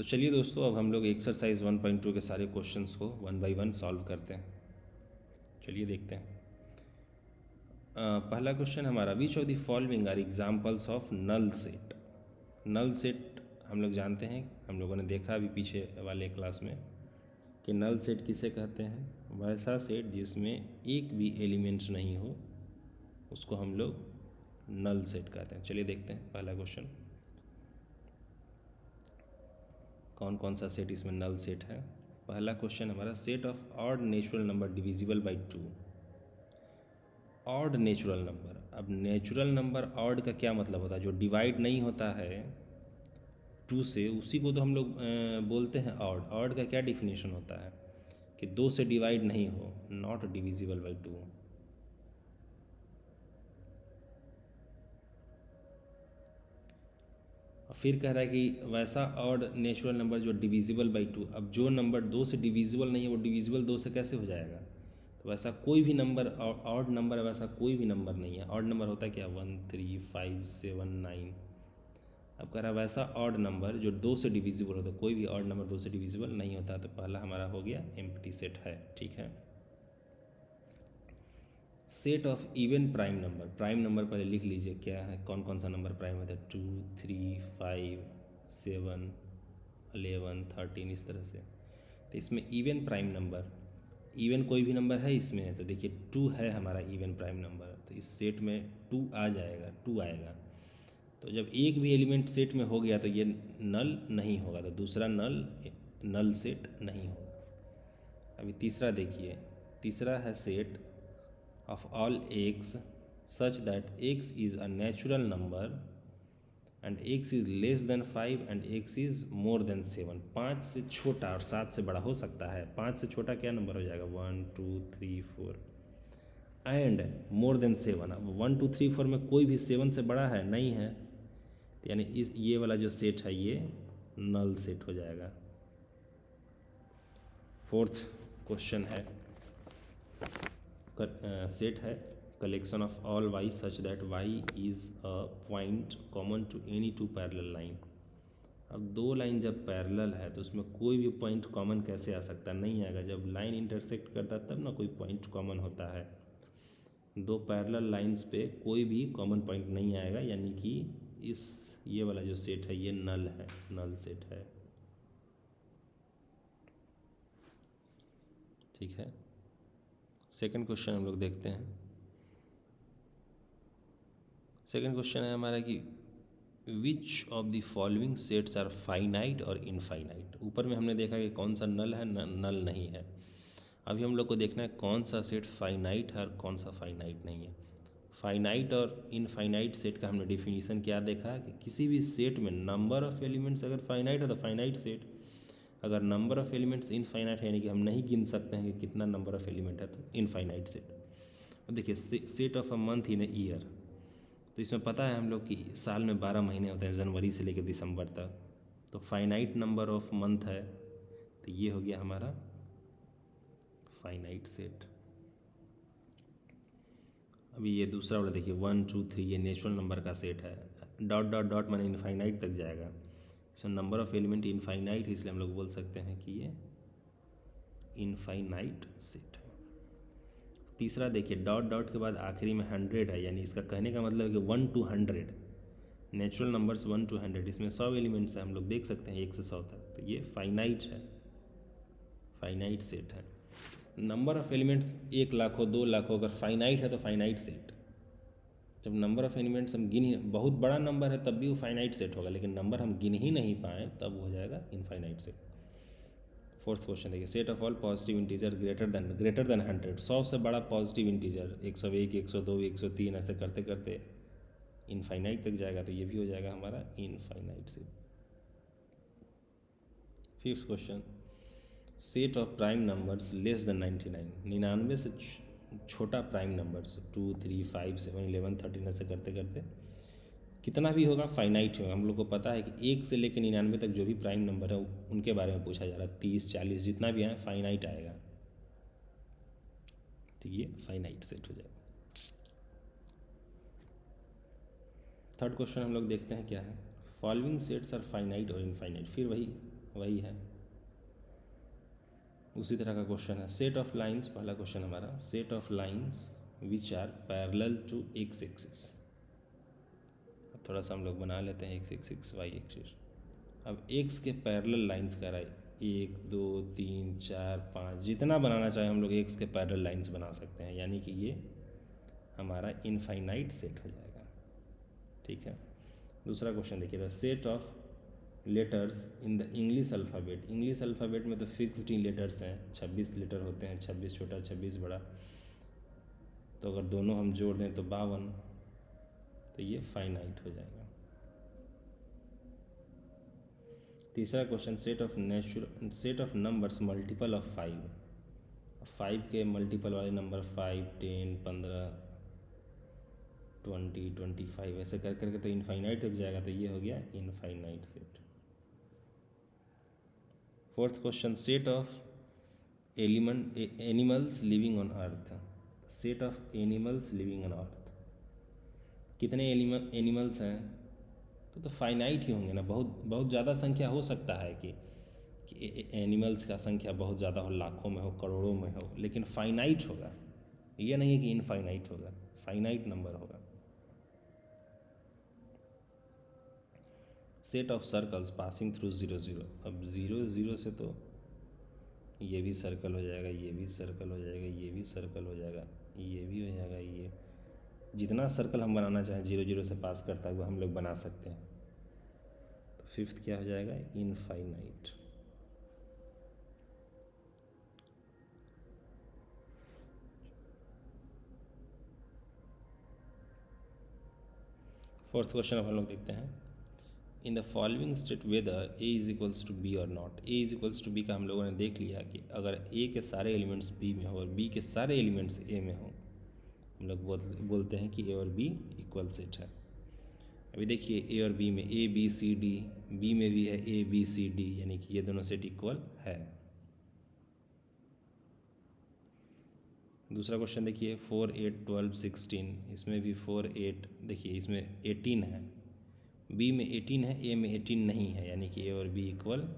तो चलिए दोस्तों, अब हम लोग एक्सरसाइज 1.2 के सारे क्वेश्चंस को वन बाय वन सॉल्व करते हैं। चलिए देखते हैं। पहला क्वेश्चन हमारा, which of the following are examples of null set. Null set हम लोग जानते हैं, हम लोगों ने देखा अभी पीछे वाले क्लास में कि नल सेट किसे कहते हैं। वैसा सेट जिसमें एक भी एलिमेंट्स नहीं हो उसको हम लोग नल सेट कहते हैं। चलिए देखते हैं पहला क्वेश्चन, कौन कौन सा सेट इसमें नल सेट है। पहला क्वेश्चन हमारा, set of odd natural number divisible by 2। Odd natural number, अब नेचुरल नंबर ऑड का क्या मतलब होता है? जो डिवाइड नहीं होता है 2 से, उसी को तो हम लोग बोलते हैं ऑड। ऑड का क्या डिफिनेशन होता है कि 2 से डिवाइड नहीं हो, नॉट डिविजिबल बाई 2। फिर कह रहा है कि वैसा ऑड नेचुरल नंबर जो डिविजिबल बाई 2। अब जो नंबर 2 से डिविजिबल नहीं है वो डिविजिबल 2 से कैसे हो जाएगा? तो वैसा कोई भी नंबर, ऑड नंबर वैसा कोई भी नंबर नहीं है। ऑड नंबर होता है क्या? 1, 3, 5, 7, 9। अब कह रहा है वैसा ऑड नंबर जो 2 से डिविजिबल होता है, कोई भी ऑड नंबर 2 से डिविजिबल नहीं होता। तो पहला हमारा हो गया एम्प्टी सेट है, ठीक है। Set of even prime number, prime number पहले लिख लीजिए क्या है, कौन कौन सा नंबर प्राइम होता है? 2, 3, 5, 7, 11, 13, इस तरह से। तो इसमें इवन प्राइम नंबर, इवन कोई भी नंबर है इसमें, तो देखिए 2 है हमारा इवन प्राइम नंबर, तो इस सेट में 2 आ जाएगा, 2 आएगा। तो जब एक भी एलिमेंट सेट में हो गया तो ये नल नहीं होगा, तो दूसरा नल सेट नहीं होगा। अभी तीसरा देखिए, तीसरा है set of all x such that x is a natural number and x is less than 5 and x is more than 7। 5 से छोटा और 7 से बड़ा हो सकता है। 5 से छोटा क्या नंबर हो जाएगा? 1, 2, 3, 4 एंड मोर देन 7। अब 1, 2, 3, 4 में कोई भी 7 से बड़ा है नहीं है, तो यानी ये वाला जो सेट है ये नल सेट हो जाएगा। फोर्थ क्वेश्चन है, सेट है collection of all Y such that Y is a point common to any 2 parallel line. अब 2 लाइन जब पैरेलल है तो उसमें कोई भी पॉइंट कॉमन कैसे आ सकता? नहीं आएगा। जब लाइन इंटरसेक्ट करता है तब ना कोई पॉइंट कॉमन होता है। 2 पैरेलल लाइंस पे कोई भी कॉमन पॉइंट नहीं आएगा, यानी कि ये वाला जो सेट है ये नल है, नल सेट है, ठीक है। सेकंड क्वेश्चन हम लोग देखते हैं। सेकंड क्वेश्चन है हमारा कि which of the following sets are finite और इनफाइनाइट। ऊपर में हमने देखा कि कौन सा नल है, नल नहीं है। अभी हम लोग को देखना है कौन सा सेट फाइनाइट है और कौन सा फाइनाइट नहीं है। फाइनाइट और इनफाइनाइट सेट का हमने डिफिनीसन क्या देखा कि किसी भी सेट में नंबर ऑफ़ एलिमेंट्स अगर फाइनाइट है तो फाइनाइट सेट, अगर नंबर ऑफ़ एलिमेंट्स इनफाइनाइट है यानी कि हम नहीं गिन सकते हैं कि कितना नंबर ऑफ़ एलिमेंट है, तो इनफाइनाइट सेट। अब देखिए set of a month in a year, तो इसमें पता है हम लोग कि साल में 12 महीने होते हैं, जनवरी से लेकर दिसंबर तक। तो फाइनाइट नंबर ऑफ मंथ है, तो ये हो गया हमारा फाइनाइट सेट। अभी ये दूसरा वाला देखिए 1, 2, 3, ये नेचुरल नंबर का सेट है। डॉट डॉट डॉट माने इनफाइनाइट तक जाएगा। इसमें नंबर ऑफ एलिमेंट इनफाइनाइट है, इसलिए हम लोग बोल सकते हैं कि ये इनफाइनाइट सेट है। तीसरा देखिए डॉट डॉट के बाद आखिरी में 100 है, यानी इसका कहने का मतलब है कि 1 to 100 नेचुरल नंबर्स 1 to 100, इसमें 100 एलिमेंट्स हैं, हम लोग देख सकते हैं 1 से 100 तक, तो ये फाइनाइट है, फाइनाइट सेट है। नंबर ऑफ एलिमेंट्स 1 लाख हो, 2 लाख हो, अगर फाइनाइट है तो फाइनाइट सेट। जब नंबर ऑफ एलिमेंट्स हम गिन ही, बहुत बड़ा नंबर है तब भी वो फाइनाइट सेट होगा, लेकिन नंबर हम गिन ही नहीं पाए तब हो जाएगा इनफाइनाइट सेट। फोर्थ क्वेश्चन देखिए, set of all positive integer greater than 100। 100 से बड़ा पॉजिटिव इंटीजर 101, 102, 103 ऐसे करते करते इनफाइनाइट तक जाएगा, तो ये भी हो जाएगा हमारा infinite set. Fifth question, set of prime numbers less than 99। 99 से छोटा प्राइम नंबर्स 2, 3, 5, 7, 11, 13 ऐसे करते करते कितना भी होगा फाइनाइट होगा। हम लोग को पता है कि 1 से लेकर 99 तक जो भी प्राइम नंबर है उनके बारे में पूछा जा रहा है। 30, 40 जितना भी है फाइनाइट आएगा, तो ये फाइनाइट सेट हो जाएगा। थर्ड क्वेश्चन हम लोग देखते हैं क्या है, फॉलोइंग सेट्स आर फाइनाइट और इनफाइनाइट। फिर वही वही है। उसी तरह का क्वेश्चन है सेट ऑफ लाइंस, पहला क्वेश्चन हमारा, set of lines which are parallel to X axis. अब थोड़ा सा हम लोग बना लेते हैं एक्स एक्सिस वाई एक्सिस। अब एक्स के पैरेलल लाइंस कह रहा है, 1 2 3 4 5, जितना बनाना चाहे हम लोग एक्स के पैरेलल लाइंस बना सकते हैं, यानी कि ये हमारा इनफाइनाइट सेट हो जाएगा। ठीक है। दूसरा क्वेश्चन देखिए, the set of letters in the English alphabet. English alphabet में तो फिक्स्ड ही लेटर्स हैं, 26 लेटर होते हैं, 26 छोटा 26 बड़ा, तो अगर दोनों हम जोड़ दें तो 52, तो ये फाइनाइट हो जाएगा। तीसरा question, set of numbers multiple of 5 के मल्टीपल वाले नंबर 5 10 15 20 25 ऐसे कर करके तो इनफाइनाइट हो जाएगा, तो ये हो गया infinite set. Fourth question, set of animals living on earth. Set of animals living on earth, कितने एनिमल्स हैं, तो फाइनाइट ही होंगे ना। बहुत ज़्यादा संख्या हो सकता है कि एनिमल्स का संख्या बहुत ज़्यादा हो, लाखों में हो, करोड़ों में हो, लेकिन फाइनाइट होगा। ये नहीं है कि इनफाइनाइट होगा, फाइनाइट नंबर होगा। Set of circles passing through 0 0। अब 0 0 से तो ये भी सर्कल हो जाएगा, ये भी सर्कल हो जाएगा, ये भी सर्कल हो जाएगा, ये भी हो जाएगा, ये जितना सर्कल हम बनाना चाहें 0 0 से पास करता हुआ हम लोग बना सकते हैं। तो फिफ्थ क्या हो जाएगा, इनफाइनाइट। फोर्थ क्वेश्चन अब हम लोग देखते हैं, in the following state whether A is equals to B और not. A is equals to B का हम लोगों ने देख लिया कि अगर ए के सारे एलिमेंट्स बी में हो और बी के सारे एलिमेंट्स ए में हो, हम लोग बोलते हैं कि ए और बी इक्वल सेट है। अभी देखिए ए और बी में A B C D, B में भी है ए बी सी डी, यानी कि ये दोनों सेट इक्वल है। दूसरा क्वेश्चन देखिए, 4 8 12 16, इसमें भी 4 8, देखिए इसमें 18 है, बी में 18 है, ए में 18 नहीं है, यानी कि ए और बी इक्वल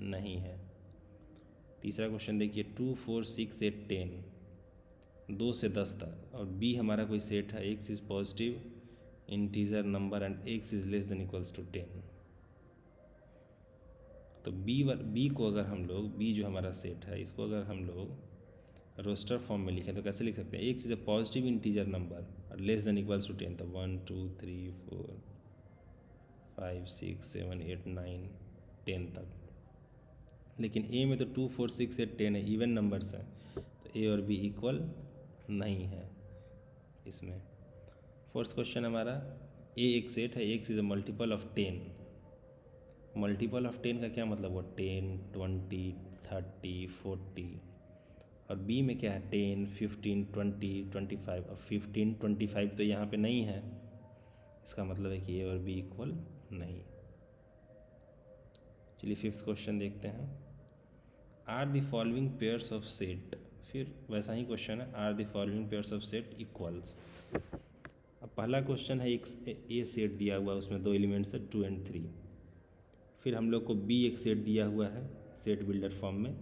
नहीं है। तीसरा क्वेश्चन देखिए, 2 4 6 8 10, 2 से 10 तक, और बी हमारा कोई सेट है, X is positive integer number and X is less than equals to 10। तो बी को अगर हम लोग, बी जो हमारा सेट है, इसको अगर हम लोग रोस्टर फॉर्म में लिखें तो कैसे लिख सकते हैं, x is a positive integer number और लेस देन इक्वल्स टू 10, तो 1 2 3 4 5 6 7 8 9 10 तक। लेकिन ए में तो 2 4 6 8 10 है, इवन नंबर्स हैं, तो ए और बी इक्वल नहीं है इसमें। फोर्थ क्वेश्चन हमारा, ए एक सेट है, X is a multiple of 10। Multiple of 10 का क्या मतलब हुआ, 10 20 30 40, और बी में क्या है, 10 15 20 25, और 15 25 तो यहाँ पे नहीं है, इसका मतलब है कि ए और बी इक्वल नहीं। चलिए फिफ्थ क्वेश्चन देखते हैं, are the following pairs of set. फिर वैसा ही क्वेश्चन है, are the following pairs of set equals. अब पहला क्वेश्चन है, एक ए सेट दिया हुआ है, उसमें 2 एलिमेंट्स है 2 और 3। फिर हम लोग को बी एक सेट दिया हुआ है सेट बिल्डर फॉर्म में,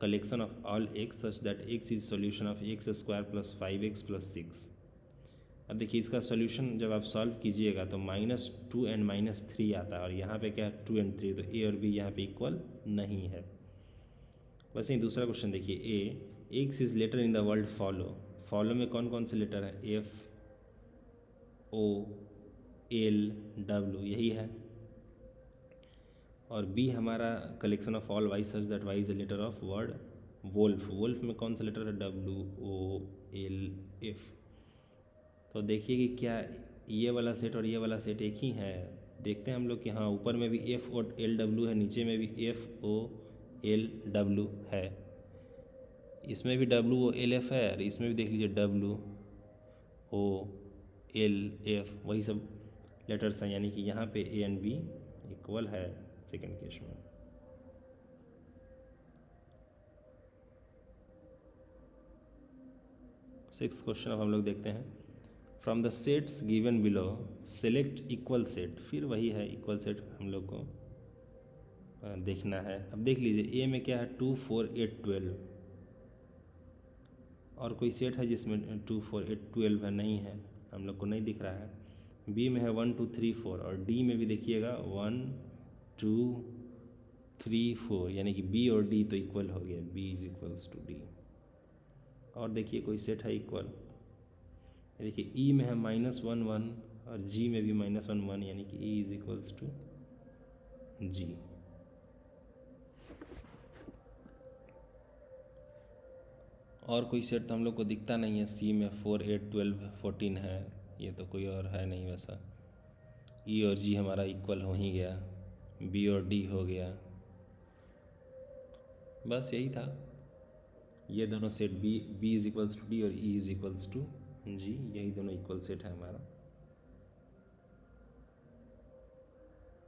collection of all x such that x is solution of x square plus 5x plus 6। अब देखिए इसका सॉल्यूशन जब आप सॉल्व कीजिएगा तो -2 और -3 आता है, और यहाँ पे क्या है 2 और 3, तो ए और बी यहाँ पे इक्वल नहीं है। वैसे ही दूसरा क्वेश्चन देखिए, a X is letter in the world follow. Follow में कौन कौन से लेटर है, एफ ओ एल डब्ल्यू, यही है। और बी हमारा collection of all Y such that Y is a letter of word wolf. Wolf में कौन सा लेटर है, डब्ल्यू ओ एल एफ। तो देखिए कि क्या ये वाला सेट और ये वाला सेट एक ही है। देखते हैं हम लोग कि हाँ, ऊपर में भी एफ ओ एल डब्ल्यू है, नीचे में भी एफ ओ एल डब्ल्यू है, इसमें भी डब्ल्यू ओ एल एफ है, और इसमें भी देख लीजिए डब्ल्यू ओ एल एफ, वही सब लेटर्स हैं, यानी कि यहाँ पे ए एंड बी इक्वल है सेकेंड केस में। सिक्स्थ क्वेश्चन अब हम लोग देखते हैं, from the sets given below select equal set. फिर वही है इक्वल सेट हम लोग को देखना है। अब देख लीजिए ए में क्या है 2 4 8 12, और कोई सेट है जिसमें 2 4 8 12 है? नहीं है, हम लोग को नहीं दिख रहा है। बी में है 1 2 3 4, और डी में भी देखिएगा 1 2 3 4, यानी कि बी और डी तो इक्वल हो गया, B is equals to D. और देखिए कोई सेट है इक्वल, देखिए ई में है -1 1, और जी में भी -1 1, यानी कि ई इज इक्वल्स टू जी। और कोई सेट तो हम लोग को दिखता नहीं है। सी में 4 8 12 14 है, ये तो कोई और है नहीं वैसा। ई और जी हमारा इक्वल हो ही गया, बी और डी हो गया। बस यही था, ये दोनों set B is equals to D और E is equals to G, यही दोनों इक्वल सेट है हमारा।